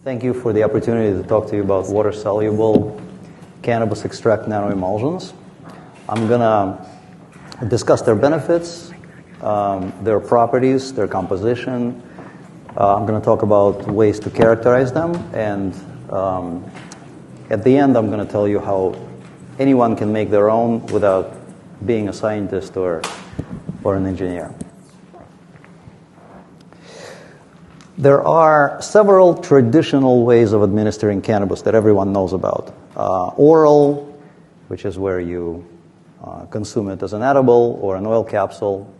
Thank you for the opportunity to talk to you about water-soluble cannabis extract nanoemulsions. I'm going to discuss their benefits, their properties, their composition. I'm going to talk about ways to characterize them, and at the end I'm going to tell you how anyone can make their own without being a scientist or an engineer. There are several traditional ways of administering cannabis that everyone knows about. Oral, which is where you consume it as an edible or an oil capsule.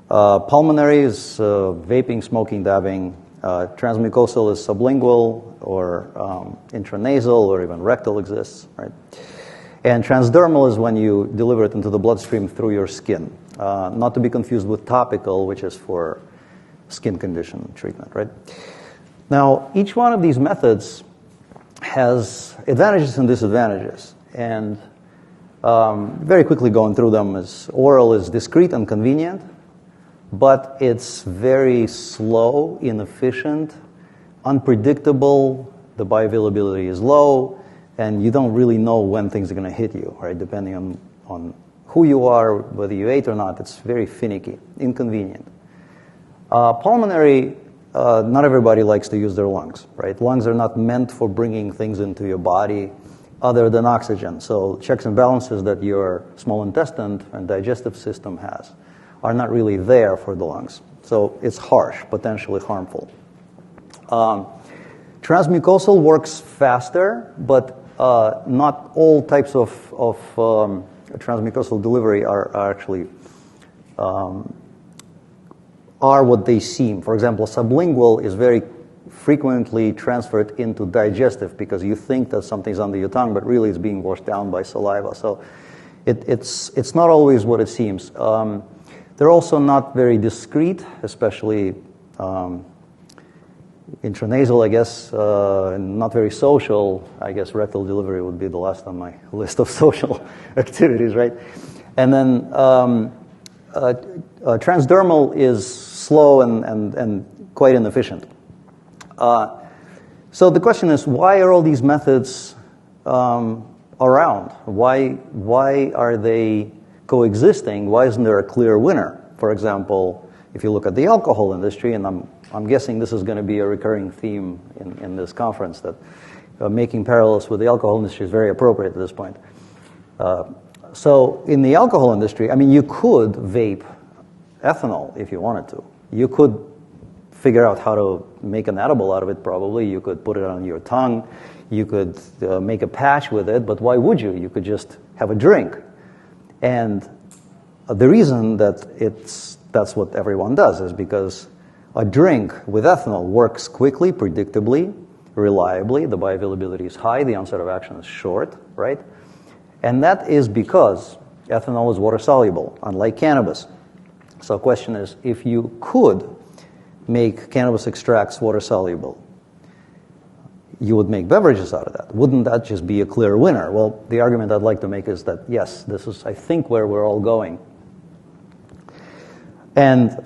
Pulmonary is vaping, smoking, dabbing. Transmucosal is sublingual or intranasal or even rectal exists, right? And transdermal is when you deliver it into the bloodstream through your skin. Not to be confused with topical, which is for skin condition treatment, right? Now, each one of these methods has advantages and disadvantages. And very quickly going through them, is oral is discreet and convenient, but it's very slow, inefficient, unpredictable. The bioavailability is low, and you don't really know when things are going to hit you, right? Depending on who you are, whether you ate or not, it's very finicky, inconvenient. Pulmonary, not everybody likes to use their lungs, right? Lungs are not meant for bringing things into your body other than oxygen. So checks and balances that your small intestine and digestive system has are not really there for the lungs. So it's harsh, potentially harmful. Transmucosal works faster, but not all types of transmucosal delivery are actually are what they seem. For example, sublingual is very frequently transferred into digestive because you think that something's under your tongue, but really it's being washed down by saliva. So it's not always what it seems. They're also not very discreet, especially intranasal, I guess, and not very social. I guess rectal delivery would be the last on my list of social activities, right? And then transdermal is slow and quite inefficient. So the question is, why are all these methods around? Why are they coexisting? Why isn't there a clear winner? For example, if you look at the alcohol industry, and I'm guessing this is going to be a recurring theme in this conference, that making parallels with the alcohol industry is very appropriate at this point. So in the alcohol industry, I mean, you could vape ethanol if you wanted to. You could figure out how to make an edible out of it, probably. You could put it on your tongue. You could make a patch with it, but why would you? You could just have a drink. And the reason that that's what everyone does is because a drink with ethanol works quickly, predictably, reliably. The bioavailability is high. The onset of action is short, right? And that is because ethanol is water-soluble, unlike cannabis. So the question is, if you could make cannabis extracts water-soluble, you would make beverages out of that. Wouldn't that just be a clear winner? Well, the argument I'd like to make is that, yes, this is, I think, where we're all going. And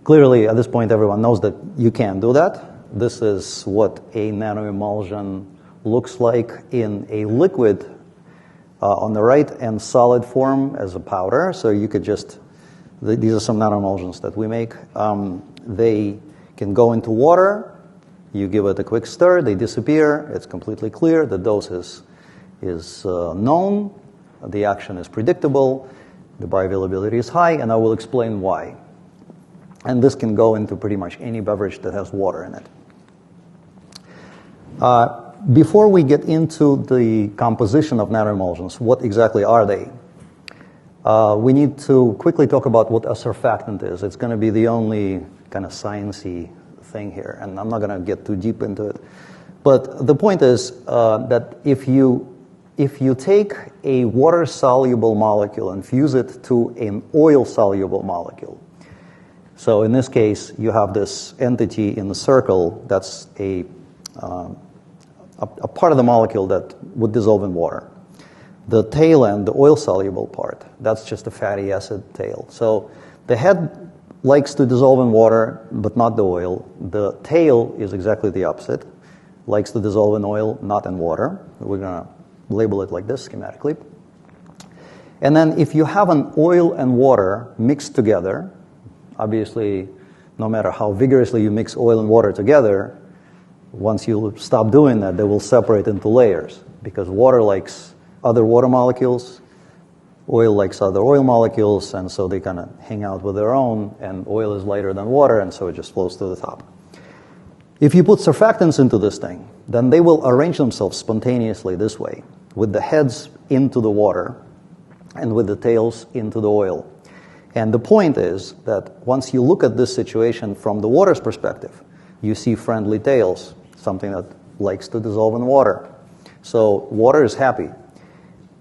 clearly, at this point, everyone knows that you can do that. This is what a nanoemulsion looks like in a liquid on the right, and solid form as a powder. So you could just, these are some nanoemulsions that we make. They can go into water. You give it a quick stir. They disappear. It's completely clear. The dose is known. The action is predictable. The bioavailability is high, and I will explain why. And this can go into pretty much any beverage that has water in it. Before we get into the composition of nanoemulsions, what exactly are they? We need to quickly talk about what a surfactant is. It's going to be the only kind of sciencey thing here, and I'm not going to get too deep into it. But the point is that if you if you take a water-soluble molecule and fuse it to an oil-soluble molecule, so in this case, you have this entity in the circle that's a part of the molecule that would dissolve in water. The tail end, the oil-soluble part, that's just a fatty acid tail. So the head likes to dissolve in water, but not the oil. The tail is exactly the opposite, likes to dissolve in oil, not in water. We're going to label it like this schematically. And then if you have an oil and water mixed together, obviously, no matter how vigorously you mix oil and water together, once you stop doing that, they will separate into layers, because water likes other water molecules, oil likes other oil molecules, and so they kind of hang out with their own, and oil is lighter than water, and so it just flows to the top. If you put surfactants into this thing, then they will arrange themselves spontaneously this way, with the heads into the water and with the tails into the oil. And the point is that once you look at this situation from the water's perspective, you see friendly tails, something that likes to dissolve in water. So water is happy.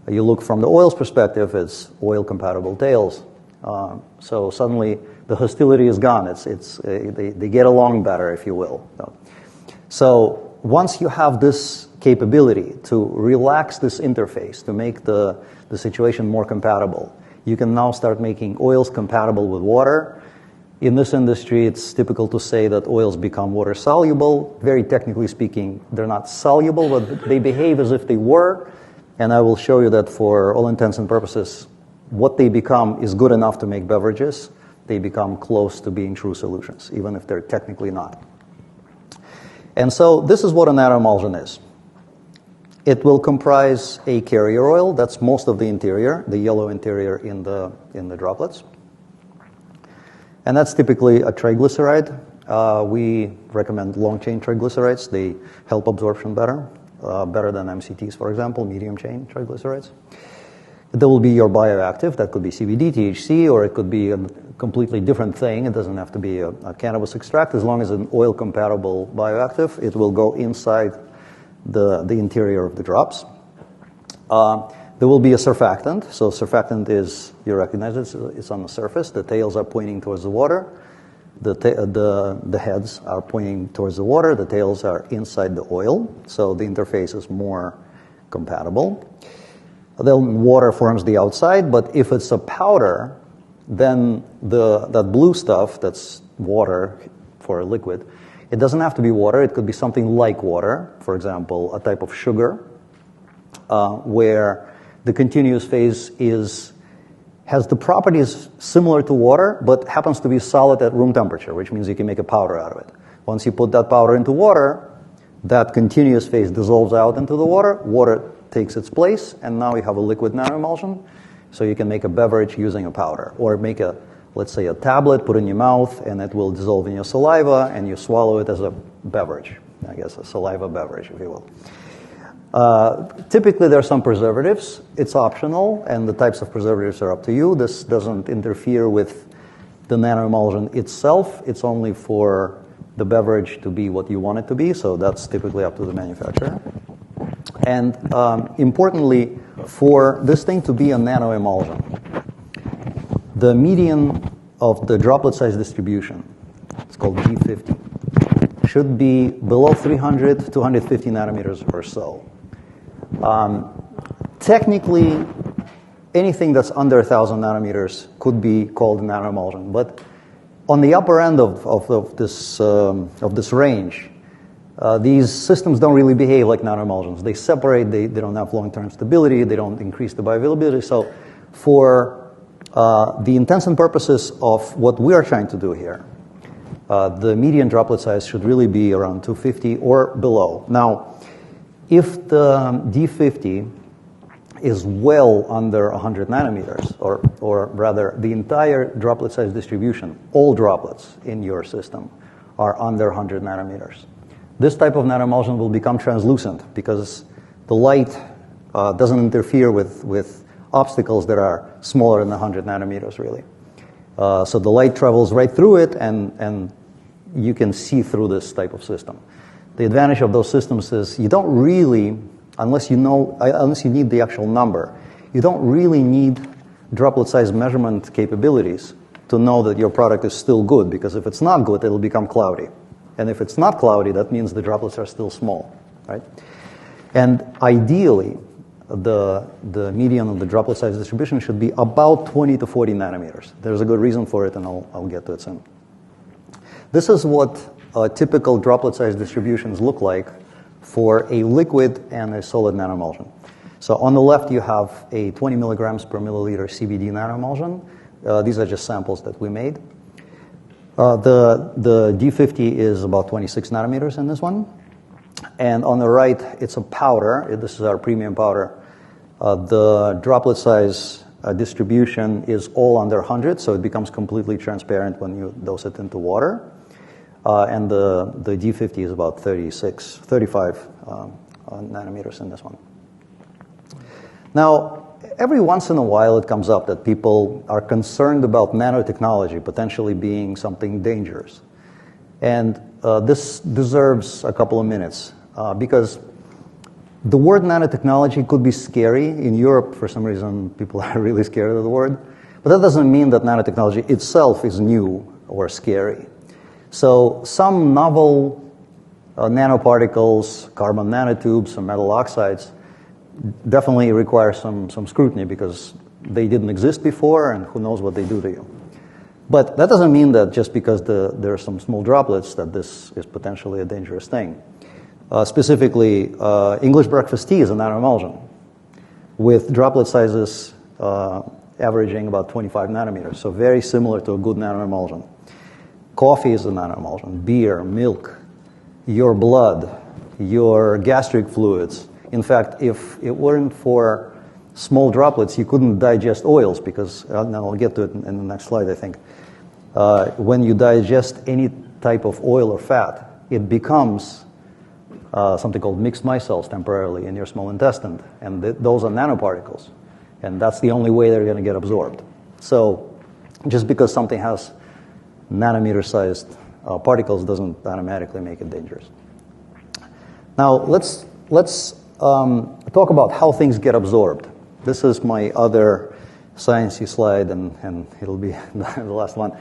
You look from the oil's perspective, it's oil-compatible tails. So suddenly the hostility is gone. They get along better, if you will. So once you have this capability to relax this interface, to make the situation more compatible, you can now start making oils compatible with water. In this industry, it's typical to say that oils become water soluble. Very technically speaking, they're not soluble, but they behave as if they were. And I will show you that for all intents and purposes, what they become is good enough to make beverages. They become close to being true solutions, even if they're technically not. And so this is what a nanoemulsion is. It will comprise a carrier oil. That's most of the interior, the yellow interior in the droplets. And that's typically a triglyceride. We recommend long-chain triglycerides. They help absorption better than MCTs, for example, medium-chain triglycerides. There will be your bioactive. That could be CBD, THC, or it could be a completely different thing. It doesn't have to be a cannabis extract. As long as an oil-compatible bioactive, it will go inside the interior of the drops. There will be a surfactant. So surfactant is, you recognize it, it's on the surface. The tails are pointing towards the water. The heads are pointing towards the water. The tails are inside the oil. So the interface is more compatible. Then water forms the outside, but if it's a powder, then that blue stuff, that's water for a liquid, it doesn't have to be water. It could be something like water, for example, a type of sugar, where the continuous phase has the properties similar to water, but happens to be solid at room temperature, which means you can make a powder out of it. Once you put that powder into water, that continuous phase dissolves out into the water. Water takes its place, and now you have a liquid nanoemulsion. So you can make a beverage using a powder, or make let's say a tablet, put in your mouth, and it will dissolve in your saliva, and you swallow it as a beverage. I guess a saliva beverage, if you will. Typically, there are some preservatives. It's optional, and the types of preservatives are up to you. This doesn't interfere with the nanoemulsion itself. It's only for the beverage to be what you want it to be, so that's typically up to the manufacturer. And importantly, for this thing to be a nanoemulsion, the median of the droplet size distribution, it's called D50, should be below 300, 250 nanometers or so. Technically, anything that's under 1,000 nanometers could be called a nanoemulsion, but on the upper end of this range, these systems don't really behave like nanoemulsions. They separate, they don't have long-term stability, they don't increase the bioavailability. So for the intents and purposes of what we are trying to do here, the median droplet size should really be around 250 or below. Now, if the D50 is well under 100 nanometers, or rather the entire droplet size distribution, all droplets in your system are under 100 nanometers, this type of nanoemulsion will become translucent because the light doesn't interfere with obstacles that are smaller than 100 nanometers, really. So the light travels right through it, and you can see through this type of system. The advantage of those systems is you don't really unless you need the actual number. You don't really need droplet size measurement capabilities to know that your product is still good, because if it's not good, it'll become cloudy. And if it's not cloudy, that means the droplets are still small, right? And ideally, the median of the droplet size distribution should be about 20 to 40 nanometers. There's a good reason for it, and I'll get to it soon. This is what typical droplet size distributions look like for a liquid and a solid nanoemulsion. So on the left, you have a 20 milligrams per milliliter CBD nanoemulsion. These are just samples that we made. The D50 is about 26 nanometers in this one. And on the right, it's a powder. This is our premium powder. The droplet size distribution is all under 100, so it becomes completely transparent when you dose it into water. And the D50 is about 35 nanometers in this one. Now, every once in a while it comes up that people are concerned about nanotechnology potentially being something dangerous. And this deserves a couple of minutes because the word nanotechnology could be scary. In Europe, for some reason, people are really scared of the word. But that doesn't mean that nanotechnology itself is new or scary. So some novel nanoparticles, carbon nanotubes, and metal oxides definitely require some scrutiny because they didn't exist before, and who knows what they do to you. But that doesn't mean that just because there are some small droplets that this is potentially a dangerous thing. Specifically, English breakfast tea is a nanoemulsion with droplet sizes averaging about 25 nanometers, so very similar to a good nanoemulsion. Coffee is a nanoemulsion, beer, milk, your blood, your gastric fluids. In fact, if it weren't for small droplets, you couldn't digest oils because, and I'll get to it in the next slide, I think. When you digest any type of oil or fat, it becomes something called mixed micelles temporarily in your small intestine, and those are nanoparticles, and that's the only way they're going to get absorbed. So just because something has nanometer-sized particles doesn't automatically make it dangerous. Now let's talk about how things get absorbed. This is my other sciencey slide, and it'll be the last one.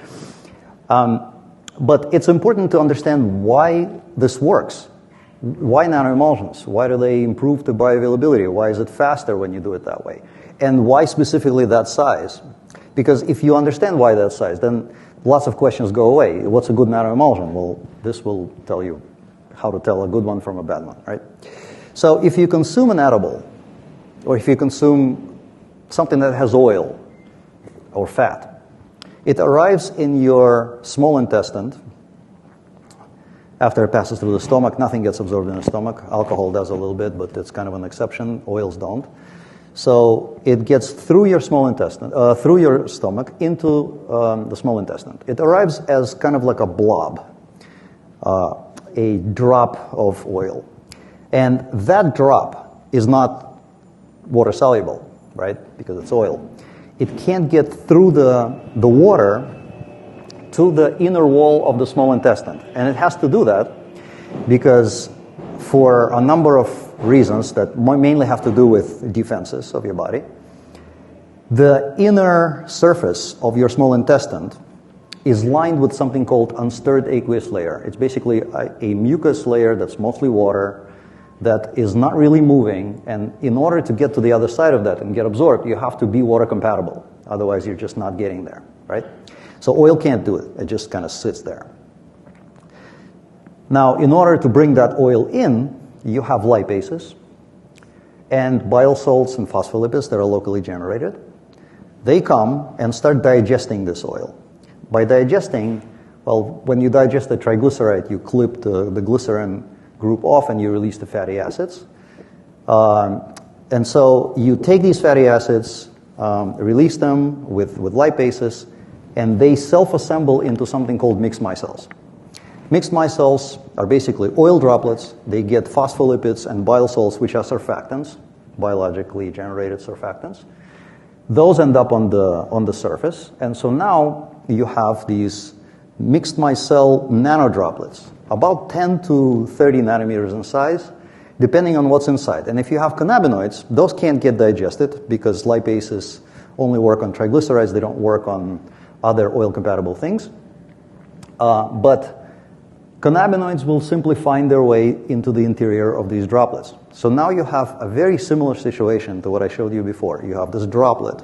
But it's important to understand why this works. Why nanoemulsions? Why do they improve the bioavailability? Why is it faster when you do it that way? And why specifically that size? Because if you understand why that size, then lots of questions go away. What's a good nanoemulsion? Well, this will tell you how to tell a good one from a bad one, right? So if you consume an edible, or if you consume something that has oil or fat, it arrives in your small intestine. After it passes through the stomach, nothing gets absorbed in the stomach. Alcohol does a little bit, but it's kind of an exception. Oils don't. So it gets through your small intestine, through your stomach, into the small intestine. It arrives as kind of like a blob, a drop of oil. And that drop is not water soluble, right? Because it's oil. It can't get through the water to the inner wall of the small intestine. And it has to do that because for a number of reasons that mainly have to do with defenses of your body, the inner surface of your small intestine is lined with something called unstirred aqueous layer. It's basically a mucus layer that's mostly water that is not really moving, and in order to get to the other side of that and get absorbed, you have to be water compatible. Otherwise, you're just not getting there, right? So oil can't do it. It just kind of sits there. Now, in order to bring that oil in, you have lipases and bile salts and phospholipids that are locally generated. They come and start digesting this oil. By digesting, well, when you digest the triglyceride, you clip the glycerin group off and you release the fatty acids. And so you take these fatty acids, release them with lipases, and they self-assemble into something called mixed micelles. Mixed micelles are basically oil droplets. They get phospholipids and bile salts, which are surfactants, biologically generated surfactants. Those end up on the surface, and so now you have these mixed micelle nanodroplets, about 10 to 30 nanometers in size, depending on what's inside. And if you have cannabinoids, those can't get digested because lipases only work on triglycerides. They don't work on other oil-compatible things. But cannabinoids will simply find their way into the interior of these droplets. So now you have a very similar situation to what I showed you before. You have this droplet.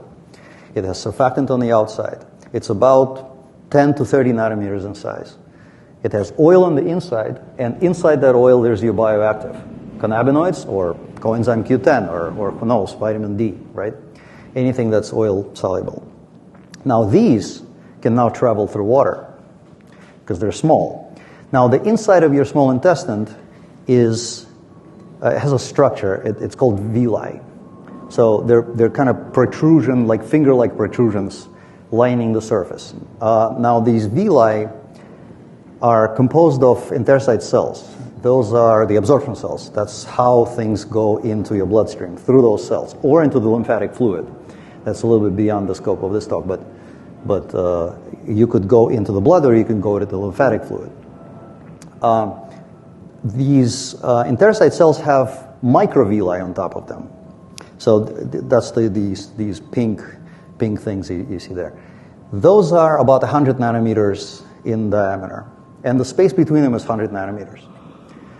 It has surfactant on the outside. It's about 10 to 30 nanometers in size. It has oil on the inside, and inside that oil there's your bioactive. Cannabinoids or coenzyme Q10 or who knows, vitamin D, right? Anything that's oil soluble. Now these can now travel through water because they're small. Now the inside of your small intestine has a structure. It's called villi. So they're kind of protrusion, like finger-like protrusions lining the surface. Now these villi are composed of enterocyte cells. Those are the absorption cells. That's how things go into your bloodstream, through those cells, or into the lymphatic fluid. That's a little bit beyond the scope of this talk, but you could go into the blood or you can go to the lymphatic fluid. These enterocyte cells have microvilli on top of them. So that's these pink things you see there. Those are about 100 nanometers in diameter, and the space between them is 100 nanometers.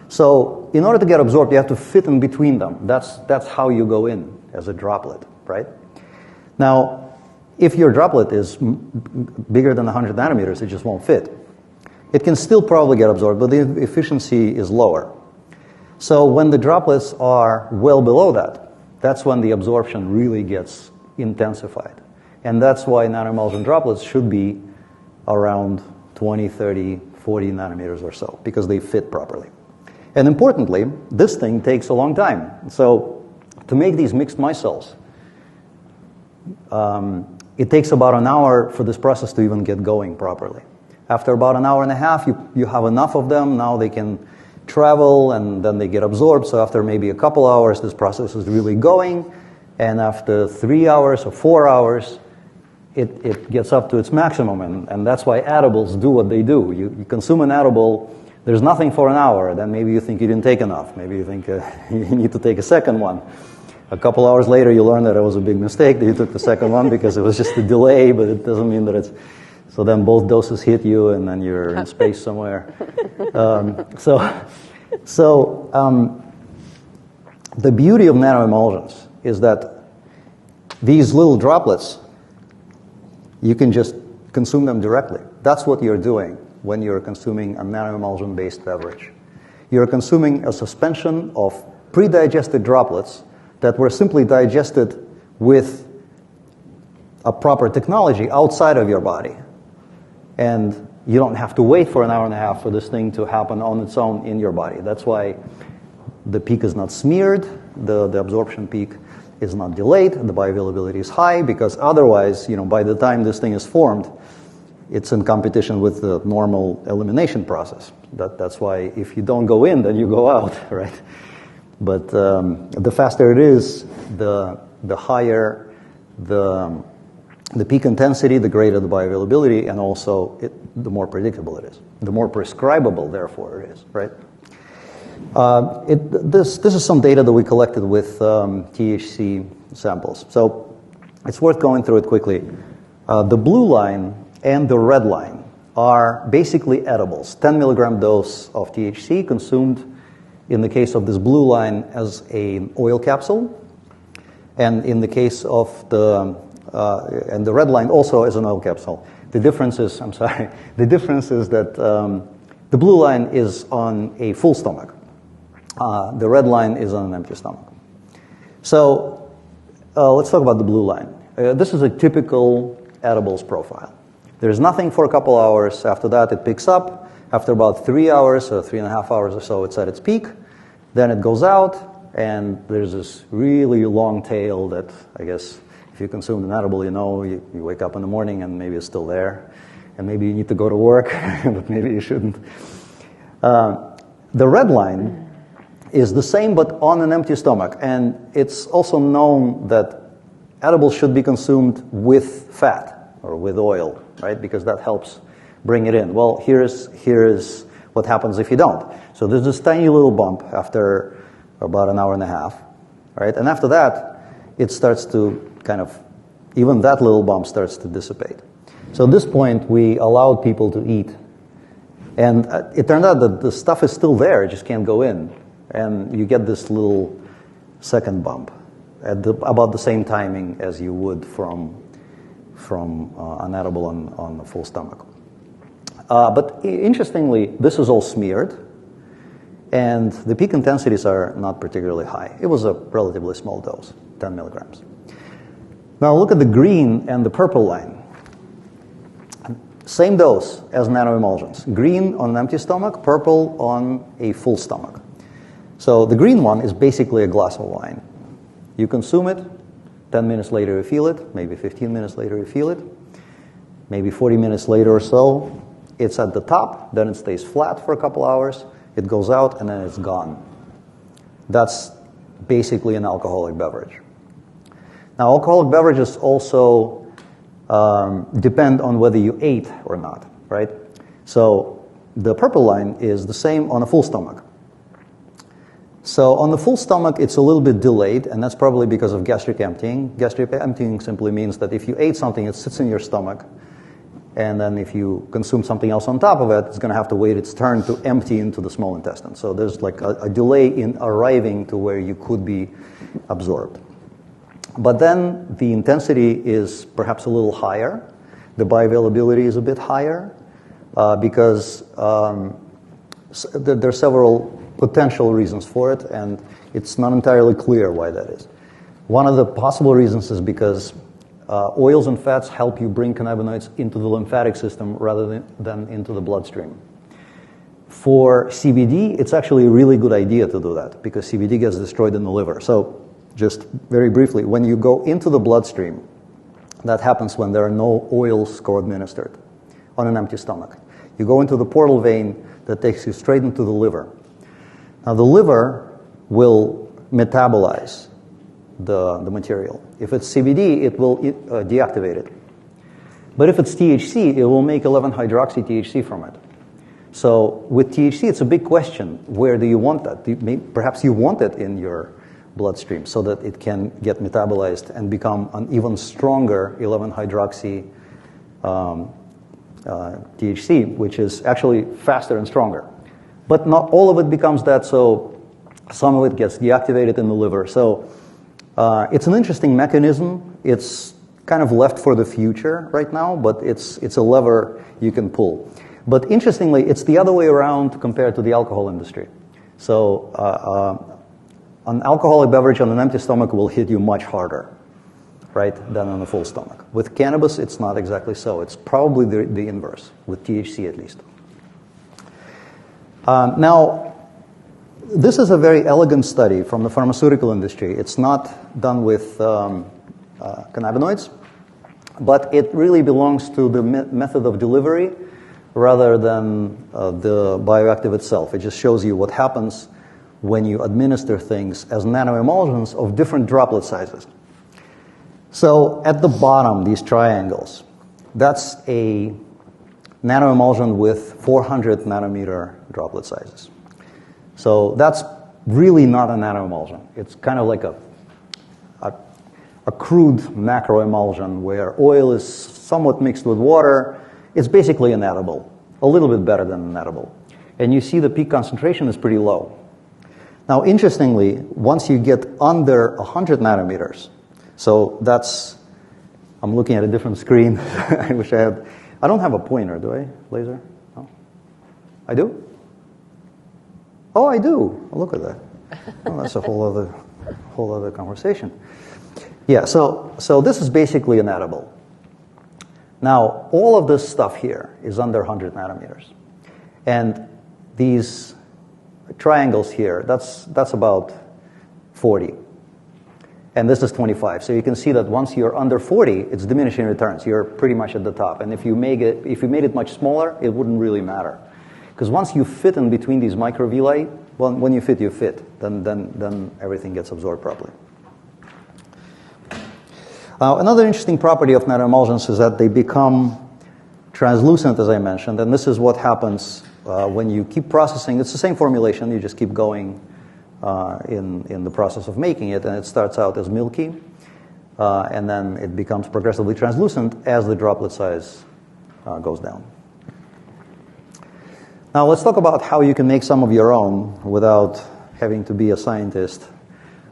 So in order to get absorbed, you have to fit in between them. That's how you go in as a droplet, right? Now, if your droplet is bigger than 100 nanometers, it just won't fit. It can still probably get absorbed, but the efficiency is lower. So when the droplets are well below that, that's when the absorption really gets intensified. And that's why nanoemulsion droplets should be around 20, 30, 40 nanometers or so, because they fit properly. And importantly, this thing takes a long time. So to make these mixed micelles, it takes about an hour for this process to even get going properly. After about an hour and a half, you have enough of them. Now they can travel, and then they get absorbed. So after maybe a couple hours, this process is really going. And after 3 hours or 4 hours, it gets up to its maximum. And that's why edibles do what they do. You consume an edible, there's nothing for an hour. Then maybe you think you didn't take enough. Maybe you think you need to take a second one. A couple hours later, you learn that it was a big mistake that you took the second one because it was just a delay, but it doesn't mean that it's... So then both doses hit you, and then you're in space somewhere. The beauty of nanoemulsions is that these little droplets, you can just consume them directly. That's what you're doing when you're consuming a nanoemulsion-based beverage. You're consuming a suspension of pre-digested droplets that were simply digested with a proper technology outside of your body. And you don't have to wait for an hour and a half for this thing to happen on its own in your body. That's why the peak is not smeared, the absorption peak is not delayed, the bioavailability is high, because otherwise, by the time this thing is formed, it's in competition with the normal elimination process. That's why if you don't go in, then you go out, right? But the faster it is, the higher the peak intensity, the greater the bioavailability, and also the more predictable it is. The more prescribable, therefore, it is, right? This is some data that we collected with THC samples. So it's worth going through it quickly. The blue line and the red line are basically edibles. 10 milligram dose of THC consumed in the case of this blue line as an oil capsule, and in the case of and the red line also as an oil capsule. The difference is that the blue line is on a full stomach. The red line is on an empty stomach. So let's talk about the blue line. This is a typical edibles profile. There's nothing for a couple hours. After that, it picks up. After about 3 hours or 3.5 hours or so, it's at its peak. Then it goes out, and there's this really long tail that, I guess, if you consume an edible, you wake up in the morning and maybe it's still there. And maybe you need to go to work, but maybe you shouldn't. The red line is the same, but on an empty stomach. And it's also known that edibles should be consumed with fat or with oil, right? Because that helps bring it in. Well, here's what happens if you don't. So there's this tiny little bump after about an hour and a half, right? And after that, it starts to kind of, even that little bump starts to dissipate. So at this point, we allowed people to eat. And it turned out that the stuff is still there, it just can't go in. And you get this little second bump at about the same timing as you would from an edible on a full stomach. But interestingly, this is all smeared, and the peak intensities are not particularly high. It was a relatively small dose, 10 milligrams. Now look at the green and the purple line. Same dose as nanoemulsions. Green on an empty stomach, purple on a full stomach. So the green one is basically a glass of wine. You consume it, 10 minutes later you feel it, maybe 15 minutes later you feel it, maybe 40 minutes later or so, it's at the top, then it stays flat for a couple hours, it goes out, and then it's gone. That's basically an alcoholic beverage. Now, alcoholic beverages also depend on whether you ate or not, right? So the purple line is the same on a full stomach. So on the full stomach, it's a little bit delayed, and that's probably because of gastric emptying. Gastric emptying simply means that if you ate something, it sits in your stomach, and then if you consume something else on top of it, it's going to have to wait its turn to empty into the small intestine. So there's like a delay in arriving to where you could be absorbed. But then the intensity is perhaps a little higher. The bioavailability is a bit higher because there are several potential reasons for it, and it's not entirely clear why that is. One of the possible reasons is because oils and fats help you bring cannabinoids into the lymphatic system rather than into the bloodstream. For CBD, it's actually a really good idea to do that because CBD gets destroyed in the liver. So just very briefly, when you go into the bloodstream, that happens when there are no oils co-administered on an empty stomach. You go into the portal vein that takes you straight into the liver. Now, the liver will metabolize the material. If it's CBD, it will deactivate it. But if it's THC, it will make 11-hydroxy-THC from it. So with THC, it's a big question. Where do you want that? Perhaps you want it in your bloodstream so that it can get metabolized and become an even stronger 11-hydroxy THC, which is actually faster and stronger. But not all of it becomes that, so some of it gets deactivated in the liver. So it's an interesting mechanism. It's kind of left for the future right now, but it's a lever you can pull. But interestingly, it's the other way around compared to the alcohol industry. So an alcoholic beverage on an empty stomach will hit you much harder, right, than on a full stomach. With cannabis, it's not exactly so. It's probably the inverse, with THC at least. Now, this is a very elegant study from the pharmaceutical industry. It's not done with cannabinoids, but it really belongs to the method of delivery rather than the bioactive itself. It just shows you what happens when you administer things as nanoemulsions of different droplet sizes. So at the bottom, these triangles, that's a nanoemulsion with 400 nanometer droplet sizes. So that's really not a nanoemulsion. It's kind of like a crude macroemulsion where oil is somewhat mixed with water. It's basically an edible, a little bit better than an edible. And you see the peak concentration is pretty low. Now, interestingly, once you get under 100 nanometers, so that's, I'm looking at a different screen. I wish I had, I don't have a pointer, do I, laser? No? I do? Oh, I do. Oh, look at that. Oh, that's a whole other conversation. Yeah, so this is basically an edible. Now, all of this stuff here is under 100 nanometers. And these triangles here, that's about 40. And this is 25. So you can see that once you're under 40, it's diminishing returns. You're pretty much at the top. And if you made it much smaller, it wouldn't really matter. Because once you fit in between these microvilli, well, when you fit, then everything gets absorbed properly. Another interesting property of nanoemulsions is that they become translucent, as I mentioned, and this is what happens when you keep processing. It's the same formulation, you just keep going in the process of making it, and it starts out as milky, and then it becomes progressively translucent as the droplet size goes down. Now let's talk about how you can make some of your own without having to be a scientist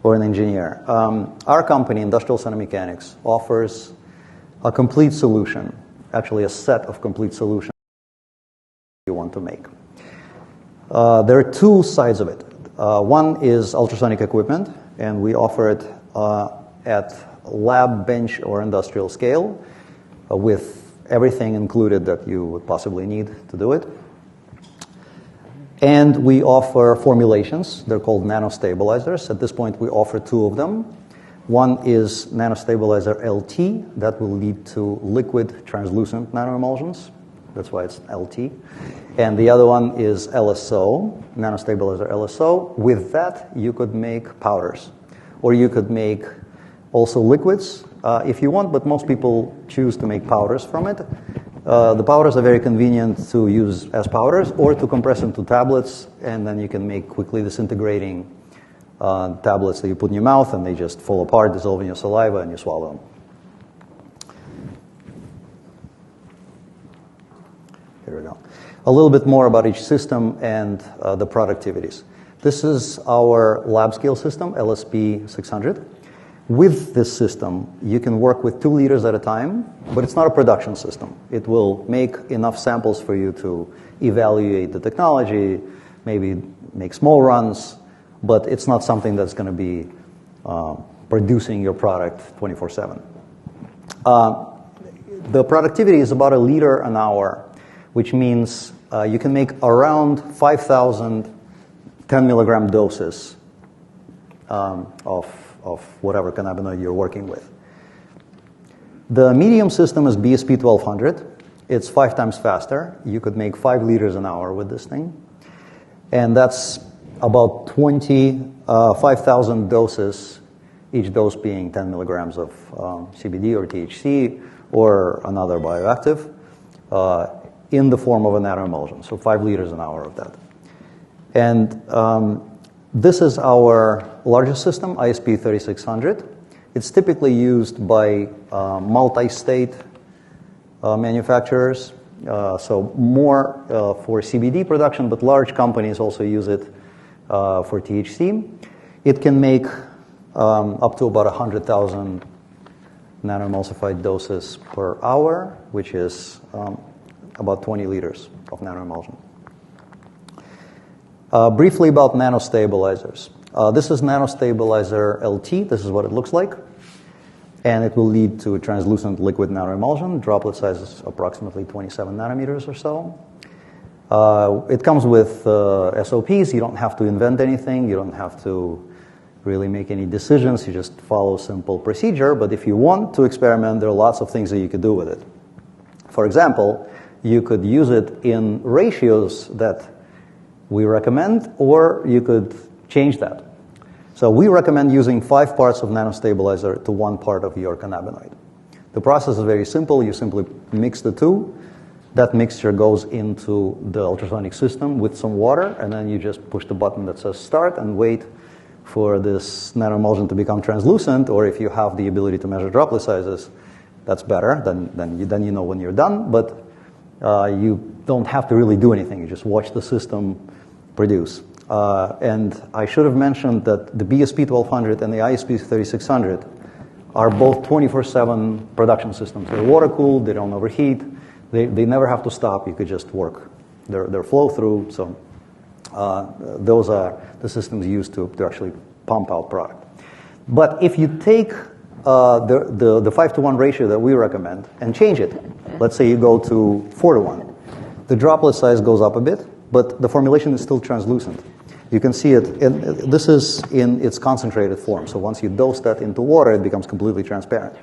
or an engineer. Our company, Industrial Sonomechanics, offers a complete solution, actually a set of complete solutions you want to make. There are two sides of it. One is ultrasonic equipment, and we offer it at lab, bench, or industrial scale with everything included that you would possibly need to do it. And we offer formulations. They're called Nano Stabilizers. At this point, we offer two of them. One is Nano Stabilizer LT. That will lead to liquid translucent nanoemulsions. That's why it's LT. And the other one is LSO, Nano Stabilizer LSO. With that, you could make powders. Or you could make also liquids if you want, but most people choose to make powders from it. The powders are very convenient to use as powders or to compress into tablets, and then you can make quickly disintegrating tablets that you put in your mouth, and they just fall apart, dissolve in your saliva, and you swallow them. Here we go. A little bit more about each system and the productivities. This is our lab scale system, LSP 600. With this system, you can work with 2 liters at a time, but it's not a production system. It will make enough samples for you to evaluate the technology, maybe make small runs, but it's not something that's going to be producing your product 24/7. The productivity is about 1 liter an hour, which means you can make around 5,000 10-milligram doses of whatever cannabinoid you're working with. The medium system is BSP 1200. It's 5 times faster. You could make 5 liters an hour with this thing. And that's about 5,000 doses, each dose being 10 milligrams of CBD or THC or another bioactive in the form of a nanoemulsion. So 5 liters an hour of that. And this is our largest system, ISP 3600. It's typically used by multi-state manufacturers, so more for CBD production, but large companies also use it for THC. It can make up to about 100,000 nanoemulsified doses per hour, which is about 20 liters of nanoemulsion. Briefly about Nano Stabilizers. This is Nano Stabilizer LT. This is what it looks like. And it will lead to a translucent liquid nanoemulsion. Droplet size is approximately 27 nanometers or so. It comes with SOPs. You don't have to invent anything. You don't have to really make any decisions. You just follow simple procedure. But if you want to experiment, there are lots of things that you could do with it. For example, you could use it in ratios that we recommend, or you could change that. So we recommend using 5 parts of Nano Stabilizer to 1 part of your cannabinoid. The process is very simple. You simply mix the two. That mixture goes into the ultrasonic system with some water, and then you just push the button that says start and wait for this nanoemulsion to become translucent, or if you have the ability to measure droplet sizes, that's better. Then you know when you're done, but you don't have to really do anything. You just watch the system produce. And I should have mentioned that the BSP 1200 and the ISP 3600 are both 24/7 production systems. They're water-cooled, they don't overheat, they never have to stop. You could just work. They're flow-through, so those are the systems used to actually pump out product. But if you take the 5-to-1 ratio that we recommend and change it, let's say you go to 4-to-1, the droplet size goes up a bit, but the formulation is still translucent. You can see it, this is in its concentrated form. So once you dose that into water, it becomes completely transparent.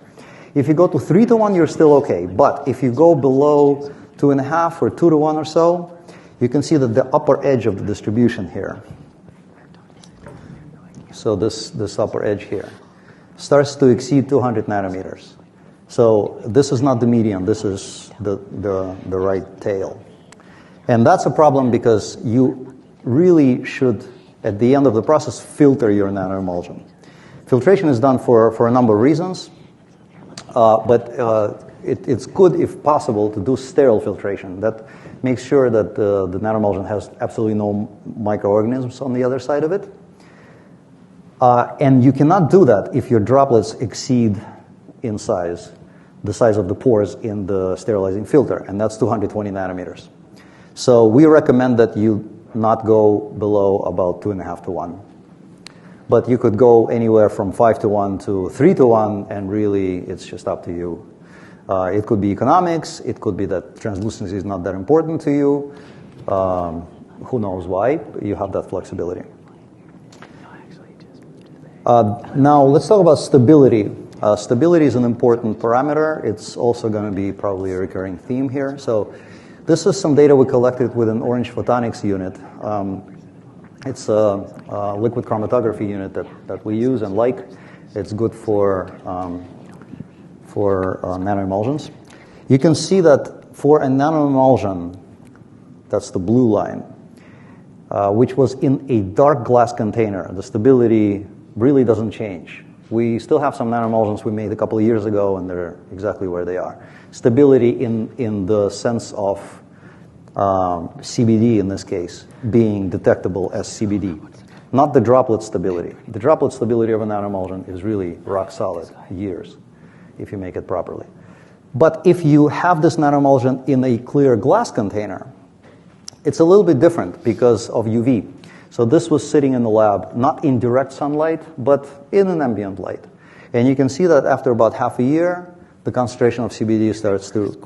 If you go to 3-to-1, you're still okay. But if you go below 2.5 or 2-to-1 or so, you can see that the upper edge of the distribution here, so this upper edge here, starts to exceed 200 nanometers. So this is not the median, this is the right tail. And that's a problem because you really should at the end of the process, filter your nanoemulsion. Filtration is done for a number of reasons, but it's good, if possible, to do sterile filtration. That makes sure that the nanoemulsion has absolutely no microorganisms on the other side of it. And you cannot do that if your droplets exceed in size the size of the pores in the sterilizing filter, and that's 220 nanometers. So we recommend that you not go below about 2.5 to 1. But you could go anywhere from 5 to 1 to 3 to 1, and really it's just up to you. It could be economics, it could be that translucency is not that important to you. Who knows why? You have that flexibility. Now let's talk about stability. Stability is an important parameter. It's also going to be probably a recurring theme here. So this is some data we collected with an Orange Photonics unit. It's a liquid chromatography unit that we use and like. It's good for nanoemulsions. You can see that for a nanoemulsion, that's the blue line, which was in a dark glass container, the stability really doesn't change. We still have some nanoemulsions we made a couple of years ago, and they're exactly where they are. Stability in the sense of CBD in this case, being detectable as CBD. Not the droplet stability. The droplet stability of a nanoemulsion is really rock solid, years, if you make it properly. But if you have this nanoemulsion in a clear glass container, it's a little bit different because of UV. So this was sitting in the lab, not in direct sunlight, but in an ambient light. And you can see that after about half a year, the concentration of CBD starts to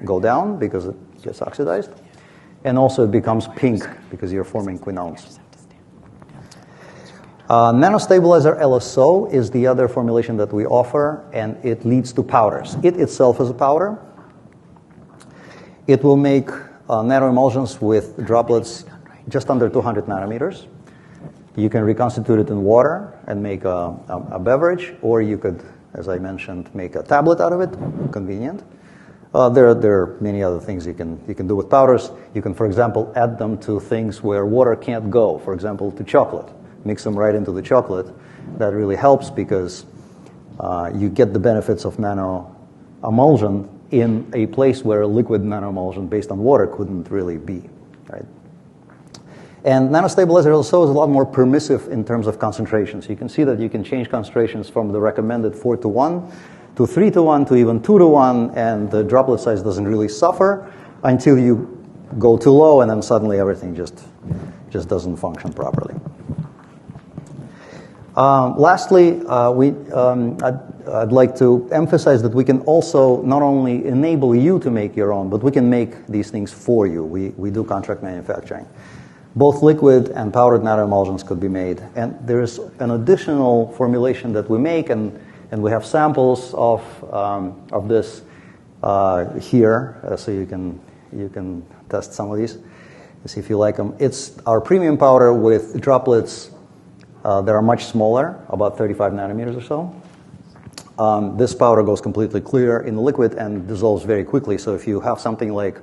go down because it gets oxidized. And also it becomes pink because you're forming quinones. Nano Stabilizer LSO is the other formulation that we offer, and it leads to powders. It itself is a powder. It will make nanoemulsions with droplets just under 200 nanometers. You can reconstitute it in water and make a beverage, or you could, as I mentioned, make a tablet out of it. Convenient. There are many other things you can do with powders. You can, for example, add them to things where water can't go. For example, to chocolate. Mix them right into the chocolate. That really helps because you get the benefits of nanoemulsion in a place where a liquid nanoemulsion based on water couldn't really be, right? And Nano Stabilizer also is a lot more permissive in terms of concentration. So you can see that you can change concentrations from the recommended 4 to 1 to 3 to 1 to even 2 to 1, and the droplet size doesn't really suffer until you go too low, and then suddenly everything just doesn't function properly. Lastly, I'd like to emphasize that we can also not only enable you to make your own, but we can make these things for you. We do contract manufacturing. Both liquid and powdered nanoemulsions could be made. And there's an additional formulation that we make, and we have samples of this here, so you can test some of these, see if you like them. It's our premium powder with droplets that are much smaller, about 35 nanometers or so. This powder goes completely clear in the liquid and dissolves very quickly. So if you have something like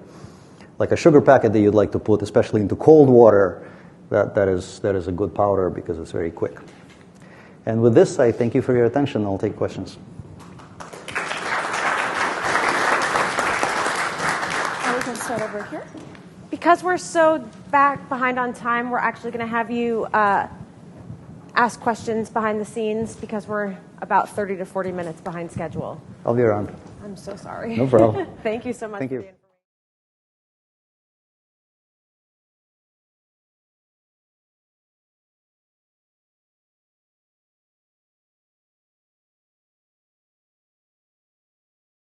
a sugar packet that you'd like to put, especially into cold water, that is a good powder because it's very quick. And with this, I thank you for your attention. I'll take questions. We can start over here. Because we're so behind on time, we're actually going to have you ask questions behind the scenes because we're about 30 to 40 minutes behind schedule. I'll be around. I'm so sorry. No problem. Thank you so much. Thank you.